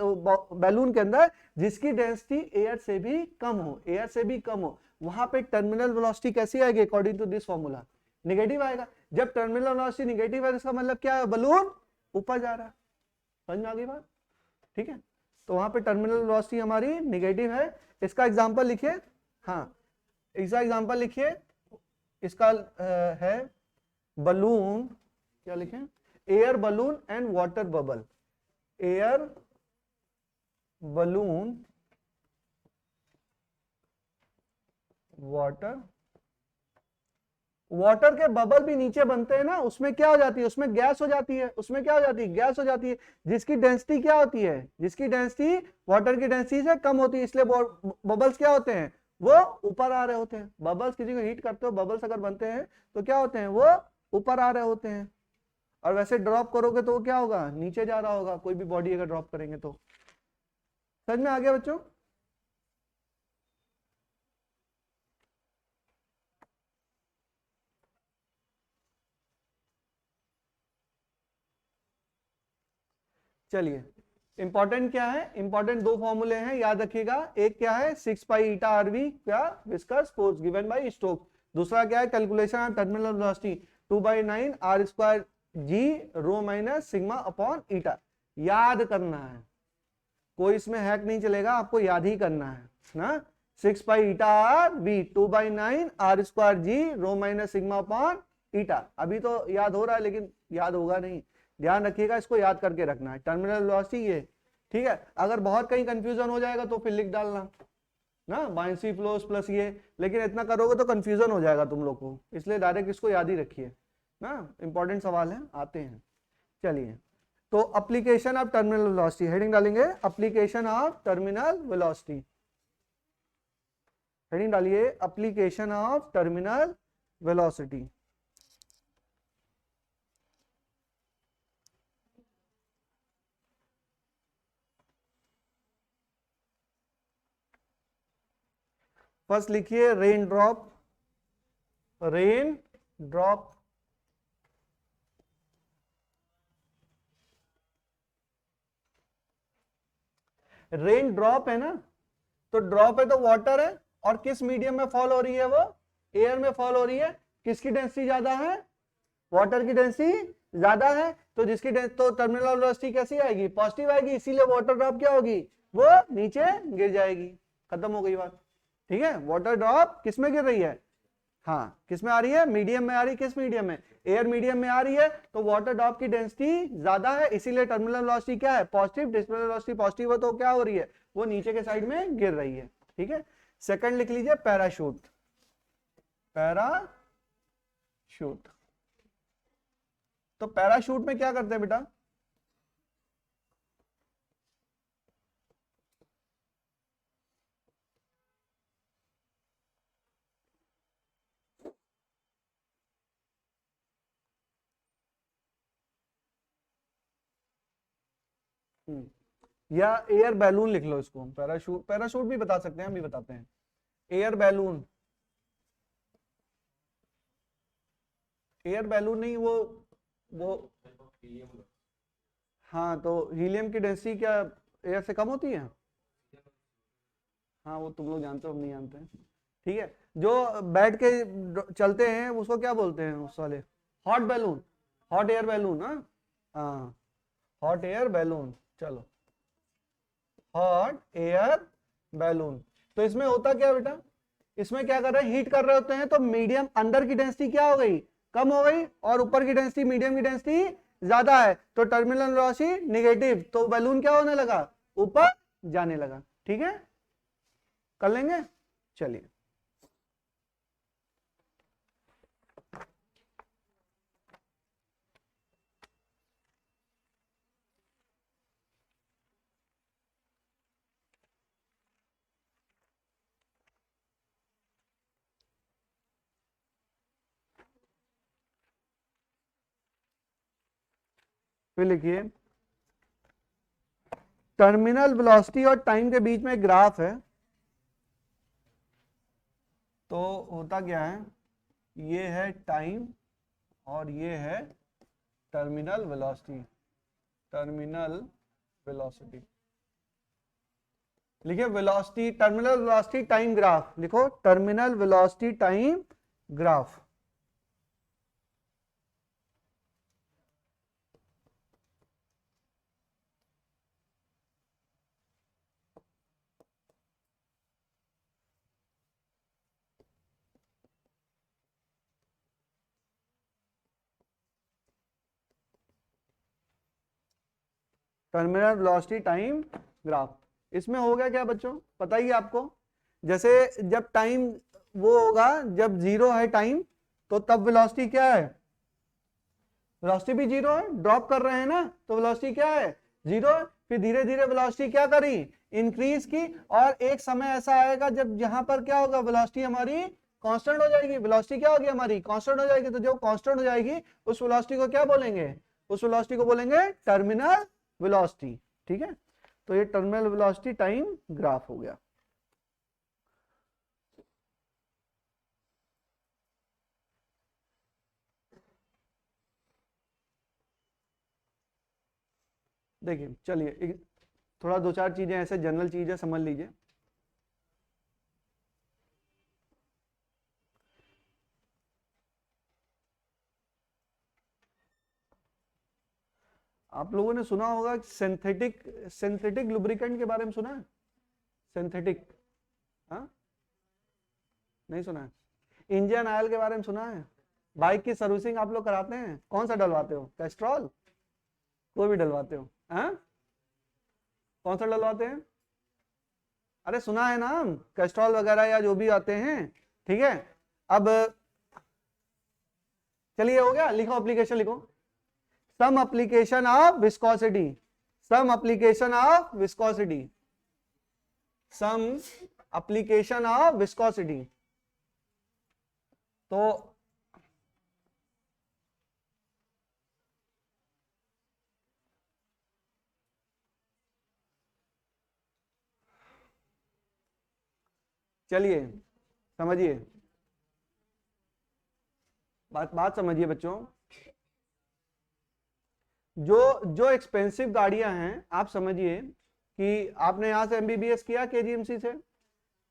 बैलून के अंदर जिसकी डेंसिटी एयर से भी कम हो, एयर से भी कम हो, वहां पे टर्मिनल वेलोसिटी कैसी आएगी, according to this formula, negative आएगा। जब टर्मिनल वेलोसिटी नेगेटिव है, इसका मतलब क्या है, बलून ऊपर जा रहा है। समझ में आ गई बात, ठीक है। तो वहां पे टर्मिनल वेलोसिटी हमारी नेगेटिव है। इसका एग्जांपल लिखिए, हाँ इसका एग्जांपल लिखिए। इसका है बलून, क्या लिखें, air balloon and water bubble, air balloon water, water के बबल भी नीचे बनते हैं ना, उसमें क्या हो जाती है, उसमें गैस हो जाती है, उसमें क्या हो जाती है, गैस हो जाती है, जिसकी डेंसिटी क्या होती है, जिसकी डेंसिटी वाटर की डेंसिटी से कम होती है। इसलिए बबल्स क्या होते हैं, वो ऊपर आ रहे होते हैं। बबल्स, किसी को हीट करते हो, बबल्स अगर बनते हैं तो क्या होते हैं, वो ऊपर आ रहे होते हैं। और वैसे ड्रॉप करोगे तो वो क्या होगा, नीचे जा रहा होगा, कोई भी बॉडी अगर ड्रॉप करेंगे तो। समझ में आ गया बच्चों। चलिए, इंपॉर्टेंट क्या है, इंपॉर्टेंट दो फॉर्मूले हैं, याद रखिएगा। एक क्या है, 6 पाई ईटा आरवी, क्या, viscous force given by Stokes. दूसरा क्या है, calculation of terminal velocity 2/9 R square G rho minus sigma upon eta. याद करना है, कोई इसमें हैक नहीं चलेगा, आपको याद ही करना है ना। 6 pi eta R V 2/9 R square G rho minus sigma upon eta. अभी तो याद हो रहा है लेकिन याद होगा नहीं, ध्यान रखिएगा, इसको याद करके रखना है। टर्मिनल वेलोसिटी ये, ठीक है। अगर बहुत कहीं कंफ्यूजन हो जाएगा तो फिर लिख डालना ना, बायसी फ्लोस प्लस ये, लेकिन इतना करोगे तो कंफ्यूजन हो जाएगा तुम लोग को, इसलिए डायरेक्ट इसको याद ही रखिए ना। इंपॉर्टेंट सवाल है, आते हैं। चलिए, तो application of terminal velocity, heading डालेंगे application of terminal velocity, heading डालिए application of terminal velocity. First लिखिए rain drop, rain drop, rain drop है ना, तो ड्रॉप है तो वाटर है, और किस मीडियम में फॉल हो रही है, वो एयर में फॉल हो रही है। किसकी डेंसिटी ज्यादा है, वाटर की डेंसिटी ज्यादा है, तो जिसकी तो टर्मिनल वेलोसिटी कैसी आएगी, पॉजिटिव आएगी, इसीलिए वाटर ड्रॉप क्या होगी, वो नीचे गिर जाएगी। खत्म हो गई बात, ठीक है। वाटर ड्रॉप किस में गिर रही है, हाँ किस में आ रही है, मीडियम में आ रही है। किस मीडियम में, एयर मीडियम में आ रही है, तो वाटर ड्रॉप की डेंसिटी ज्यादा है, इसीलिए टर्मिनल वेलोसिटी क्या है, पॉजिटिव। टर्मिनल वेलोसिटी पॉजिटिव है तो क्या हो रही है, वो नीचे के साइड में गिर रही है, ठीक है। सेकंड लिख लीजिए पैराशूट, पैराशूट। तो पैराशूट में क्या करते हैं बेटा, या एयर बैलून लिख लो इसको, पैराशूट, पैराशूट भी बता सकते हैं, हम भी बताते हैं। एयर बैलून, एयर बैलून नहीं, वो हाँ, तो हीलियम की डेंसिटी क्या एयर से कम होती है, हाँ वो तुम लोग जानते हो, हम नहीं जानते हैं, ठीक है। जो बैठ के चलते हैं उसको क्या बोलते हैं, उस वाले, hot balloon, hot air balloon, हाँ हॉट एयर बैलून। चलो, हॉट एयर बैलून। तो इसमें होता क्या बेटा, इसमें क्या कर रहे हैं, हीट कर रहे होते हैं, तो मीडियम अंदर की डेंसिटी क्या हो गई, कम हो गई, और ऊपर की डेंसिटी, मीडियम की डेंसिटी ज्यादा है, तो टर्मिनल वेलोसिटी नेगेटिव, तो बैलून क्या होने लगा, ऊपर जाने लगा। ठीक है, कर लेंगे, चलिए। फिर लिखिए, टर्मिनल वेलोसिटी और टाइम के बीच में ग्राफ है, तो होता क्या है, ये है टाइम और ये है टर्मिनल वेलोसिटी, टर्मिनल वेलोसिटी। लिखिए velocity, terminal velocity time graph, लिखो terminal velocity time graph. Terminal velocity time graph, इसमें हो गया क्या बच्चों, पता ही है आपको, जैसे जब टाइम वो होगा, जब जीरो है टाइम, तो तब वेलोसिटी क्या है, वेलोसिटी भी जीरो है, ड्रॉप कर रहे हैं ना, तो वेलोसिटी क्या है, जीरो। फिर धीरे धीरे वेलोसिटी क्या करी, इंक्रीज की, और एक समय ऐसा आएगा जब यहां पर क्या होगा, वेलोसिटी हमारी कांस्टेंट हो जाएगी, वेलोसिटी क्या होगी हमारी, कांस्टेंट हो जाएगी, तो जो कांस्टेंट हो जाएगी उस वेलोसिटी को क्या बोलेंगे, उस वेलोसिटी को बोलेंगे टर्मिनल वेलोसिटी। ठीक है, तो ये टर्मिनल वेलोसिटी टाइम ग्राफ हो गया। देखिए चलिए, थोड़ा दो चार चीजें ऐसे जनरल चीजें समझ लीजिए। आप लोगों ने सुना होगा सिंथेटिक, सिंथेटिक लुब्रिकेंट के बारे में सुना है, सिंथेटिक, हाँ नहीं सुना है। इंजन ऑयल के बारे में सुना है, बाइक की सर्विसिंग आप लोग कराते हैं, कौन सा डलवाते हो, कैस्ट्रॉल, कोई भी डलवाते हो, हाँ कौन सा डलवाते हैं, अरे सुना है नाम, कैस्ट्रॉल वगैरह या जो भी आते हैं। ठीक है, अब चलिए हो गया, लिखो एप्लीकेशन, लिखो some application of viscosity, some application of viscosity, some application of viscosity. तो चलिए समझिए, बात समझिए बच्चों, जो एक्सपेंसिव गाड़ियां हैं, आप समझिए कि आपने यहां से एमबीबीएस किया केजीएमसी से,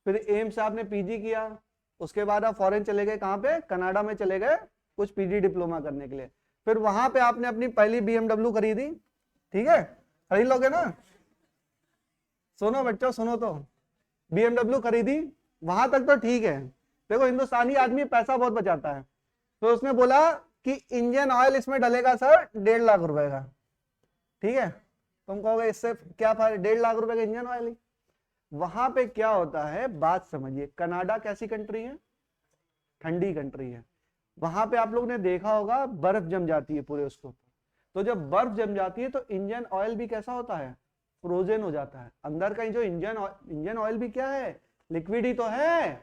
फिर एम्स से आपने पीजी किया, उसके बाद आप फॉरेन चले गए, कहां पे, कनाडा में चले गए कुछ पीजी डिप्लोमा करने के लिए, फिर वहां पे आपने अपनी पहली बीएमडब्ल्यू खरीदी। ठीक है, खरीद लोगे ना, सुनो बच्चों सुनो, तो बीएमडब्ल्यू खरीदी, वहां तक तो ठीक है। देखो हिंदुस्तानी आदमी पैसा बहुत बचाता है, तो उसने बोला कि इंजन ऑयल इसमें डलेगा सर 1.5 लाख रुपए का। ठीक है, तुम कहोगे इससे क्या फायदा, 1.5 लाख रुपए का इंजन ऑयल ही। वहां पे क्या होता है, बात समझिए, कनाडा कैसी कंट्री है, ठंडी कंट्री है, वहां पे आप लोग ने देखा होगा बर्फ जम जाती है पूरे उसके ऊपर, तो जब बर्फ जम जाती है तो इंजन ऑयल भी कैसा होता है, फ्रोजन हो जाता है अंदर का। जो इंजन ऑयल भी क्या है, लिक्विड ही तो है।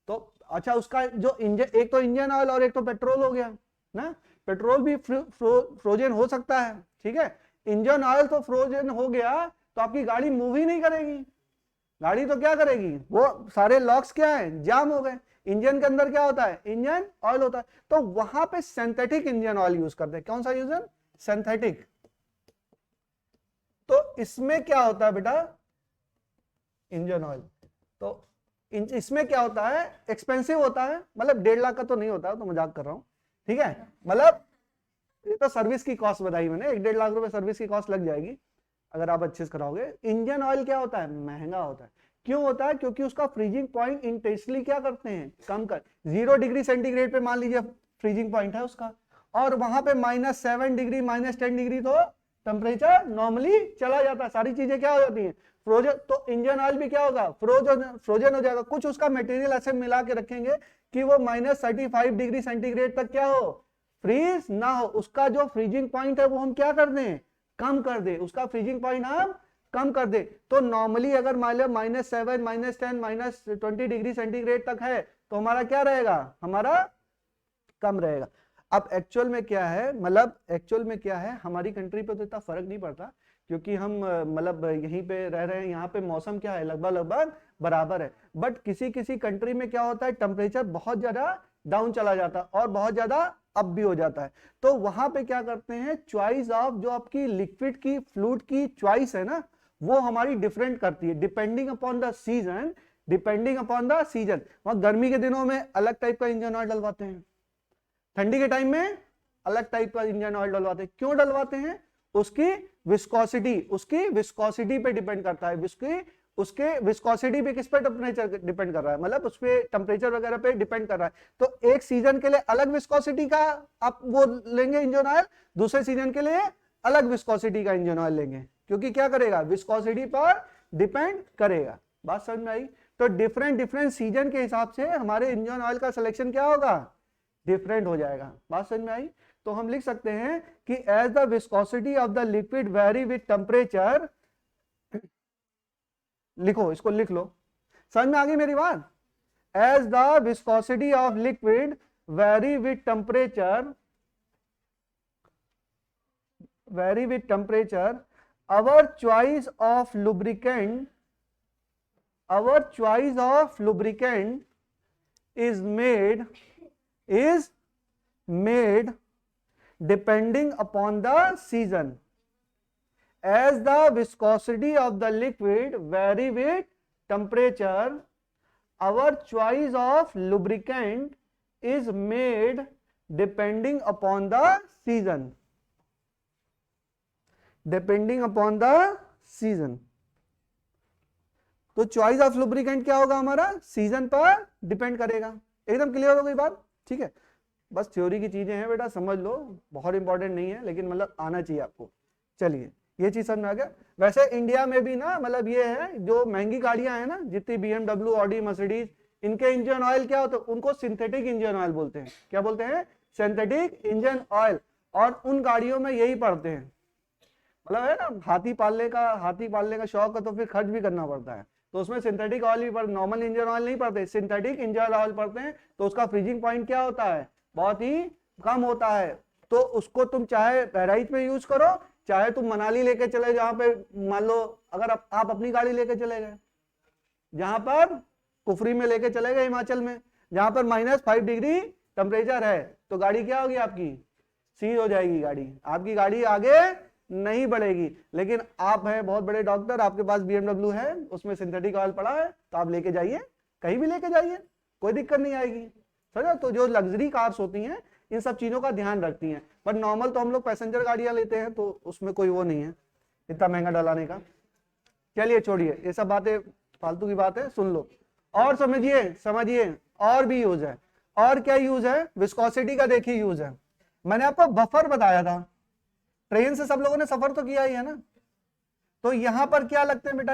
तो अच्छा, उसका जो इंजन, एक तो इंजन ऑयल और एक तो पेट्रोल हो गया ना, पेट्रोल भी फ्रोजन हो सकता है। ठीक है, इंजन ऑयल तो फ्रोजन हो गया तो आपकी गाड़ी मूव ही नहीं करेगी, गाड़ी तो क्या करेगी, वो सारे लॉक्स क्या है, जाम हो गए। इंजन के अंदर क्या होता है, इंजन ऑयल होता है, तो वहां पे सिंथेटिक इंजन ऑयल यूज करते हैं। कौन सा यूजर, सिंथेटिक। तो इसमें क्या होता है बेटा, इंजन ऑयल, तो इसमें क्या होता है, एक्सपेंसिव होता है, मतलब 1.5 लाख का तो नहीं होता, तो मजाक कर रहा हूं। ठीक है, मतलब ये तो सर्विस की कॉस्ट बताई मैंने, 1-1.5 लाख रुपए सर्विस की कॉस्ट लग जाएगी अगर आप अच्छे से कराओगे। इंजन ऑयल क्या होता है, महंगा होता है। क्यों होता है? क्योंकि उसका फ्रीजिंग पॉइंट इंटेंसली क्या करते हैं, कम कर। 0 डिग्री सेंटीग्रेड पे मान लीजिए फ्रीजिंग पॉइंट है उसका, और वहां पे -7 डिग्री -10 डिग्री तो टेम्परेचर नॉर्मली चला जाता है, सारी चीजें क्या हो जाती हैं, फ्रोजन। तो इंजन ऑयल भी क्या होगा, फ्रोजन हो जाएगा। कुछ उसका मटेरियल ऐसे मिला के रखेंगे कि वो -35 डिग्री सेंटीग्रेड तक क्या हो, फ्रीज ना हो। उसका जो फ्रीजिंग पॉइंट है वो हम क्या कर दें, कम कर दे, उसका फ्रीजिंग पॉइंट हम कम कर दे। तो नॉर्मली अगर मान लो -7 -10 -20 डिग्री सेंटीग्रेड तक है तो हमारा क्या रहेगा, हमारा कम रहेगा। अब एक्चुअल में क्या है, मतलब एक्चुअल में क्या है, हमारी कंट्री पे तो इतना फर्क नहीं पड़ता क्योंकि हम मतलब यहीं पे रह रहे हैं, यहाँ पे मौसम क्या है, लगभग लगभग बराबर है। बट किसी किसी कंट्री में क्या होता है, टेम्परेचर बहुत ज्यादा डाउन चला जाता है और बहुत ज्यादा अप भी हो जाता है। तो वहां पे क्या करते हैं, चॉइस ऑफ जो आपकी लिक्विड की फ्लूइड की चॉइस है ना, वो हमारी डिफरेंट करती है depending upon the season. Depending upon the season, वहां गर्मी के दिनों में अलग टाइप का इंजन ऑयल डलवाते हैं, ठंडी के टाइम में अलग टाइप का इंजन ऑयल डलवाते हैं। क्यों डलवाते हैं, उसकी विस्कोसिटी पे डिपेंड करता है। उसके विस्कोसिटी पे किस पे टेम्परेचर डिपेंड कर रहा है, मतलब उस पे टेम्परेचर वगैरह पे डिपेंड कर रहा है। तो एक सीजन के लिए अलग विस्कोसिटी का आप वो लेंगे इंजन ऑयल, दूसरे सीजन के लिए अलग विस्कोसिटी का इंजन ऑयल लेंगे, क्योंकि क्या करेगा, विस्कोसिटी पर डिपेंड करेगा। बात समझ में आई? तो डिफरेंट सीजन के हिसाब से हमारे इंजन ऑयल का सिलेक्शन क्या होगा, डिफरेंट हो जाएगा। बात समझ में आई? तो हम लिख सकते हैं कि as the viscosity of the liquid vary with temperature, लिखो, इसको लिख लो, समझ में आ गई मेरी बात? As the viscosity of liquid vary with temperature, our choice of lubricant is made depending upon the season. As the viscosity of the liquid vary with temperature, our choice of lubricant is made depending upon the season. Depending upon the season. तो choice of lubricant क्या होगा हमारा, season पर depend करेगा। एकदम clear हो गई बात? ठीक है, बस थ्योरी की चीजें हैं बेटा, समझ लो, बहुत इंपॉर्टेंट नहीं है, लेकिन मतलब आना चाहिए आपको। चलिए, ये चीज समझ में आ गया। वैसे इंडिया में भी ना, मतलब ये है, जो महंगी गाड़ियां हैं ना, जितनी BMW, ऑडी, मर्सिडीज, इनके इंजन ऑयल क्या होते हैं, उनको सिंथेटिक इंजन ऑयल बोलते हैं। क्या बोलते हैं? Synthetic engine oil. और उन गाड़ियों में यही पड़ते हैं, मतलब है ना, हाथी पालने का शौक है तो फिर खर्च भी करना पड़ता है, तो उसमें सिंथेटिक ऑयल भी पड़ता, नॉर्मल इंजन ऑयल नहीं पड़ते, सिंथेटिक इंजन ऑयल पड़ते हैं। तो उसका फ्रीजिंग पॉइंट क्या होता है, बहुत ही कम होता है। तो उसको तुम चाहे बहराइच में यूज करो, चाहे तुम मनाली लेके चले, जहां पे मान लो अगर आप अपनी गाड़ी लेके चले गए, जहां पर कुफरी में लेके चले गए हिमाचल में, जहां पर -5 डिग्री टेम्परेचर है, तो गाड़ी क्या होगी आपकी, सीज हो जाएगी गाड़ी, आपकी गाड़ी आगे नहीं बढ़ेगी। लेकिन आप हैं बहुत बड़े डॉक्टर, आपके पास BMW है, उसमें सिंथेटिक ऑयल पड़ा है, तो आप लेके जाइए, कहीं भी लेके जाइए, कोई दिक्कत नहीं आएगी। समझो? तो जो लग्जरी कार्स होती हैं इन सब चीजों का ध्यान रखती हैं, बट नॉर्मल तो हम लोग पैसेंजर गाड़ियां लेते हैं, तो उसमें कोई वो नहीं है इतना महंगा डलाने का। चलिए छोड़िए, ये सब बातें फालतू की बात है, सुन लो और समझिए और भी यूज है। और क्या यूज है, विस्कोसिटी का देखिए यूज है। मैंने आपको बफर बताया था, ट्रेन से सब लोगों ने सफर तो किया ही है ना, तो यहां पर क्या लगते हैं बेटा,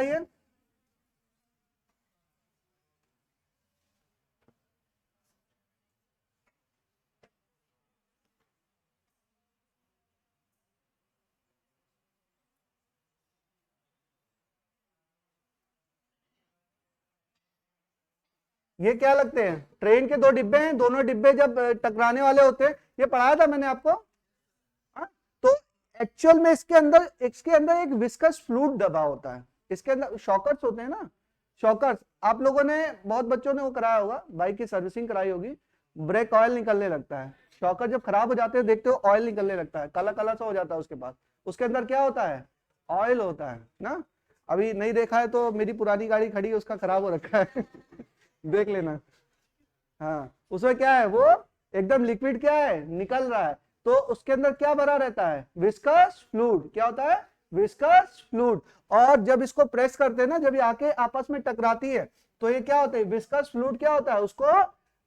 ये क्या लगते हैं, ट्रेन के 2 डिब्बे हैं, दोनों डिब्बे जब टकराने वाले होते हैं, ये पढ़ाया था मैंने आपको। तो एक्चुअल में इसके अंदर एक विस्कस फ्लूइड दबा होता है, इसके अंदर शॉकर्स होते हैं ना, शॉकर्स। आप लोगों ने, बहुत बच्चों ने वो कराया होगा, बाइक की सर्विसिंग कराई होगी, ब्रेक ऑयल निकलने लगता है, शॉकर जब खराब हो जाते हैं देखते हो ऑयल निकलने लगता है, काला काला सा हो जाता है उसके बाद, उसके अंदर क्या होता है, ऑयल होता है ना। अभी नहीं देखा है तो मेरी पुरानी गाड़ी खड़ी है, उसका खराब हो रखा है देख लेना। हाँ, उसमें क्या है, वो एकदम लिक्विड क्या है, निकल रहा है, तो उसके अंदर क्या भरा रहता है, विस्कस फ्लूइड। क्या होता है, विस्कस फ्लूइड। और जब इसको प्रेस करते हैं ना, जब ये आके आपस में टकराती है तो ये क्या होता है, विस्कस फ्लूइड क्या होता है, उसको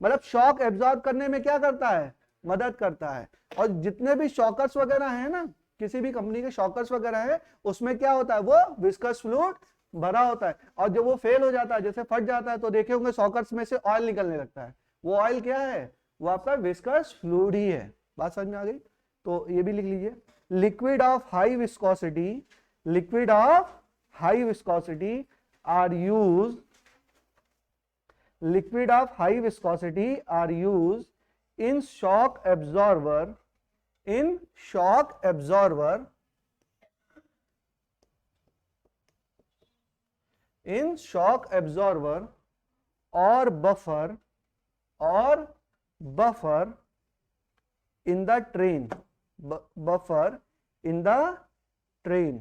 मतलब शॉक एब्जॉर्ब करने में क्या करता है, मदद करता है। और जितने भी शॉकर्स वगैरह हैं ना, किसी भी कंपनी के शॉकर्स वगैरह है, उसमें क्या होता है, वो विस्कस फ्लूइड भरा होता है। और जब वो फेल हो जाता है, जैसे फट जाता है, तो देखे होंगे शॉकर्स में से ऑयल निकलने लगता है। वो ऑयल क्या है, वो आपका विस्कस फ्लूइड ही है। बात समझ में आ गई? तो ये भी लिख लीजिए, liquid of high viscosity, liquid of high viscosity are use, liquid of high viscosity are used in shock absorber, in shock absorber, in shock absorber or buffer, or buffer in the train, buffer in the train।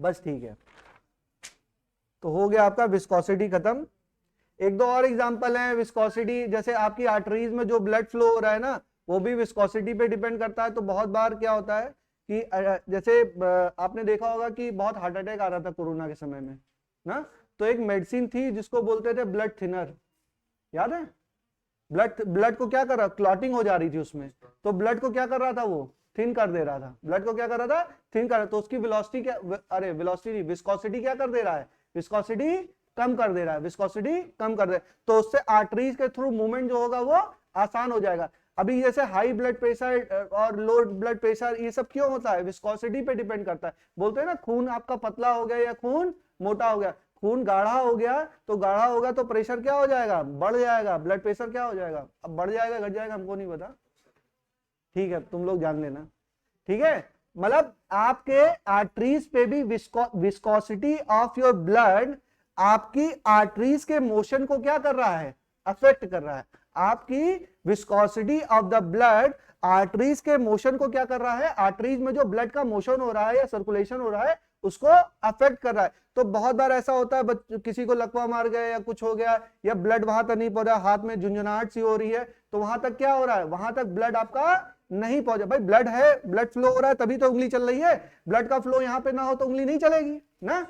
बस ठीक है, तो हो गया आपका viscosity खत्म। एक दो और एग्जांपल हैं विस्कोसिटी, जैसे आपकी आर्टरीज में जो ब्लड फ्लो हो रहा है ना, वो भी विस्कोसिटी पे डिपेंड करता है। तो बहुत बार क्या होता है कि जैसे आपने देखा होगा कि बहुत हार्ट अटैक आ रहा था कोरोना के समय में ना, तो एक मेडिसिन थी जिसको बोलते थे ब्लड थिनर, याद है? ब्लड को क्या कर रहा, क्लॉटिंग हो जा रही थी उसमें, तो ब्लड को क्या कर रहा था, वो थिन कर दे रहा था। ब्लड को क्या कर रहा था, थिन कर रहा था। तो उसकी वेलोसिटी क्या, अरे वेलोसिटी, विस्कोसिटी क्या कर दे रहा है, विस्कोसिटी कम कर दे रहा है, विस्कोसिटी कम कर दे। तो उससे आर्टरीज के थ्रू मूवमेंट जो होगा वो आसान हो जाएगा। अभी जैसे हाई ब्लड प्रेशर और लो ब्लड प्रेशर, ये सब क्यों होता है, विस्कोसिटी पे डिपेंड करता है। बोलते हैं ना, खून आपका पतला हो गया या खून मोटा हो गया, खून गाढ़ा हो गया तो गाढ़ा होगा तो प्रेशर क्या हो जाएगा, बढ़ जाएगा, ब्लड प्रेशर क्या हो जाएगा, अब बढ़ जाएगा घट जाएगा हमको नहीं पता, ठीक है, तुम लोग जान लेना, ठीक है। मतलब आपके आर्टरीज पे भी विस्कोसिटी ऑफ योर ब्लड आपकी आर्टरीज के मोशन को क्या कर रहा है, अफेक्ट कर रहा है। आपकी viscosity of the blood arteries के मोशन को क्या कर रहा है, आर्टरीज में जो ब्लड का मोशन हो रहा है या सर्कुलेशन हो रहा है उसको अफेक्ट कर रहा है। तो बहुत बार ऐसा होता है, किसी को लकवा मार गया या कुछ हो गया, या ब्लड वहां तक नहीं पहुंचा, हाथ में झुंझुनाहट सी हो रही है, तो वहां तक क्या हो रहा है, वहां तक ब्लड आपका नहीं पहुंचा। भाई ब्लड है, ब्लड फ्लो हो रहा है तभी तो उंगली चल रही है, ब्लड का फ्लो यहाँ पे ना हो तो उंगली नहीं चलेगी ना,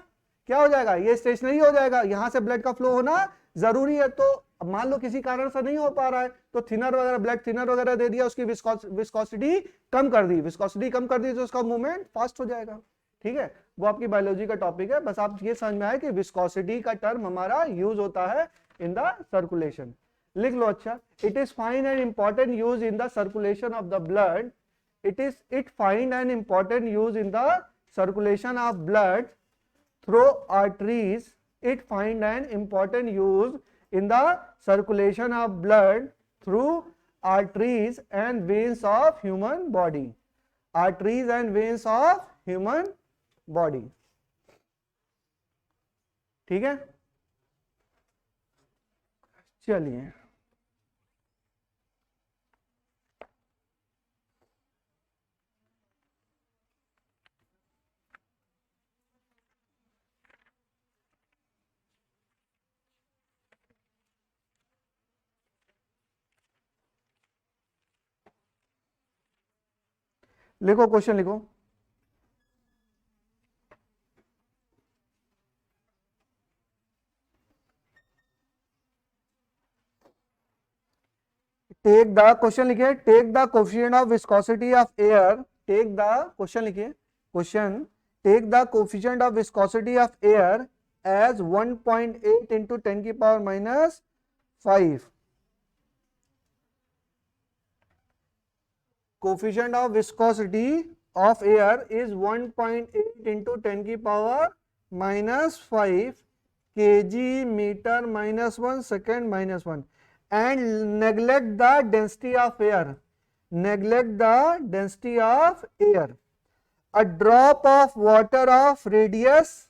क्या हो जाएगा, ये स्टेशनरी हो जाएगा। यहां से ब्लड का फ्लो होना जरूरी है। तो मान लो किसी कारण से नहीं हो पा रहा है, तो थिनर वगैरह, ब्लड थिनर वगैरह दे दिया, उसकी विस्कोसिटी कम कर दी, विस्कोसिटी कम कर दी तो उसका मूवमेंट फास्ट हो जाएगा, ठीक है। वो आपकी बायोलॉजी का टॉपिक है, बस आप ये समझ में आए कि विस्कोसिटी का टर्म हमारा यूज होता है इन द सर्कुलेशन। लिख लो अच्छा, it is find and important use in the circulation of the blood, it find and important use in the circulation of blood through arteries, it find an important use in the circulation of blood through arteries and veins of human body, arteries and veins of human body, ठीक है। चलिए लिखो, question लिखो। Take the, question लिखिए, take the coefficient of viscosity of air, take the, question लिखिए, question, take the coefficient of viscosity of air as 1.8 into 10 की power minus 5। Coefficient of viscosity of air is 1.8 into 10 की power minus 5 kg metre minus 1 second minus 1, and neglect the density of air, neglect the density of air. A drop of water of radius,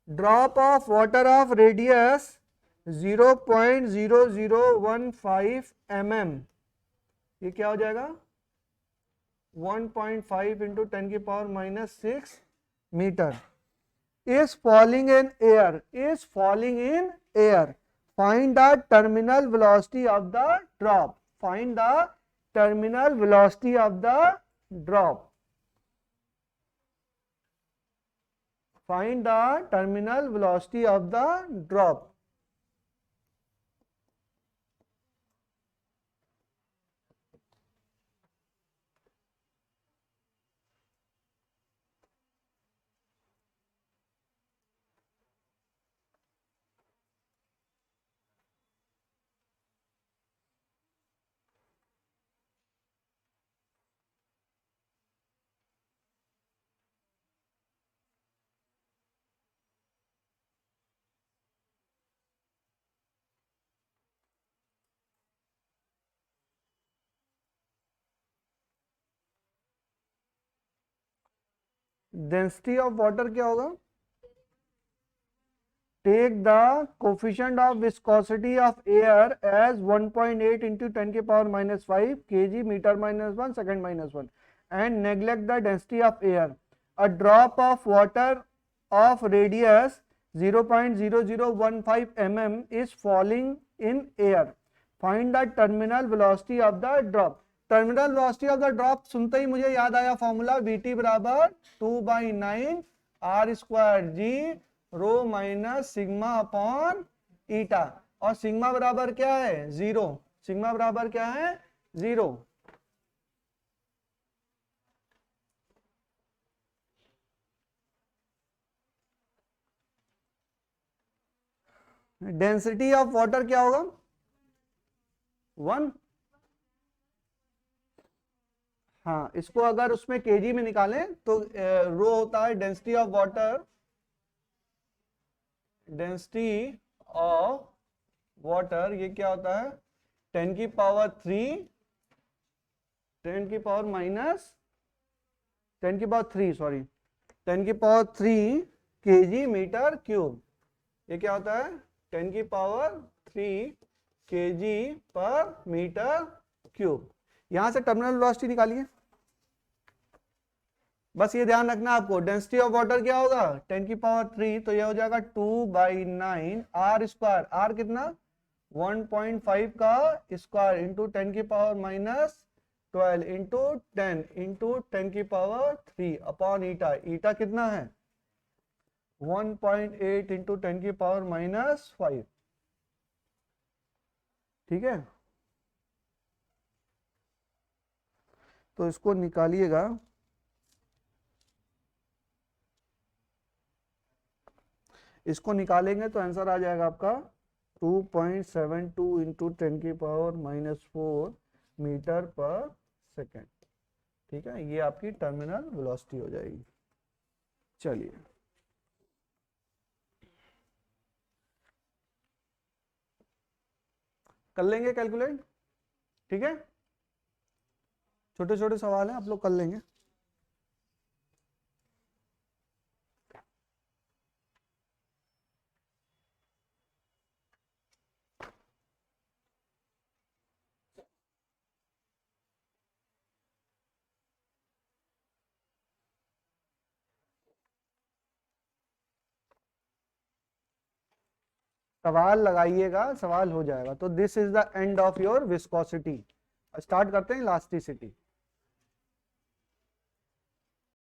drop of water of radius 0.0015 mm, ये क्या हो जाएगा, 1.5 into 10 की power minus 6 metre, is falling in air, is falling in air, find the terminal velocity of the drop, find the terminal velocity of the drop, find the terminal velocity of the drop. Density of water क्या होगा? Take the coefficient of viscosity of air as 1.8 into 10 की power -5 kg metre -1 second -1 and neglect the density of air. A drop of water of radius 0.0015 mm is falling in air. Find the terminal velocity of the drop. Terminal velocity of the drop सुनते ही मुझे याद आया formula Vt बराबर 2/9 r² g रो minus sigma upon ईटा. और sigma बराबर क्या है? 0. Sigma बराबर क्या है? 0. डेंसिटी ऑफ वाटर क्या होगा? 1. हाँ, इसको अगर उसमें केजी में निकालें तो रो होता है density of water, density of water ये क्या होता है? 10 की पावर 3 10 की पावर माइनस 10 की पावर 3 सॉरी 10 की पावर 3 केजी मीटर क्यूब. ये क्या होता है? 10 की पावर 3 केजी पर मीटर क्यूब. यहां से टर्मिनल वेलोसिटी निकालिए. बस ये ध्यान रखना आपको, डेंसिटी ऑफ वाटर क्या होगा? 10 की पावर 3, तो ये हो जाएगा 2/9 r². r कितना? 1.5 का स्क्वायर इंटू 10 की पावर -12 इंटू 10 इंटू 10 की पावर 3 अपॉन ईटा. ईटा कितना है? 1.8 इंटू 10 की पावर -5. ठीक है, तो इसको निकालिएगा. इसको निकालेंगे तो आंसर आ जाएगा आपका 2.72 इंटू 10 की पावर -4 मीटर पर सेकेंड. ठीक है, ये आपकी टर्मिनल वेलोसिटी हो जाएगी. चलिए कर लेंगे कैलकुलेट. ठीक है, छोटे छोटे सवाल हैं, आप लोग कर लेंगे. सवाल लगाइएगा, सवाल हो जाएगा. तो this is the end of your viscosity. Start करते हैं इलास्टिसिटी.